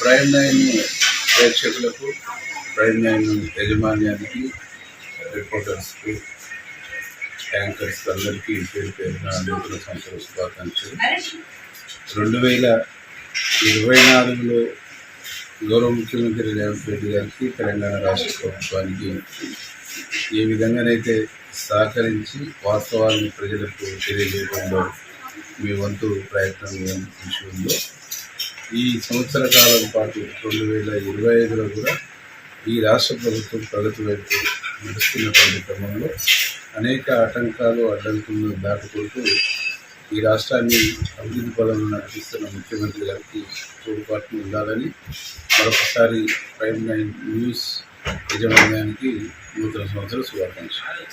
Prime 9 ప్రేక్షకులకు, prime 9 యాజమాన్యానికి, రిపోర్టర్స్కు, anchors అందరికీ పేరు పేరున నూతన సంవత్సర శుభాకాంక్షలు. 2024లో గౌరవ ముఖ్యమంత్రి రేవంత్ రెడ్డి గారికి, తెలంగాణ రాష్ట్ర ప్రభుత్వానికి ఏ విధంగానైతే సహకరించి వాస్తవాలను ప్రజలకు తెలియజేయడంలో మీ వంతు ప్రయత్నం కృషి ఉందో, ఈ సంవత్సర కాలం పాటు 2025లో కూడా ఈ రాష్ట్ర ప్రభుత్వం ప్రగతి వైపు నడుస్తున్నటువంటి క్రమంలో అనేక ఆటంకాలు, అడ్డంకులను దాటుకుంటూ ఈ రాష్ట్రాన్ని అభివృద్ధి పదంలో నడిపిస్తున్న ముఖ్యమంత్రి గారికి తోడ్పాటు ఉండాలని మరొకసారి ప్రైమ్ 9 న్యూస్ యాజమాన్యానికి నూతన సంవత్సర శుభాకాంక్షలు.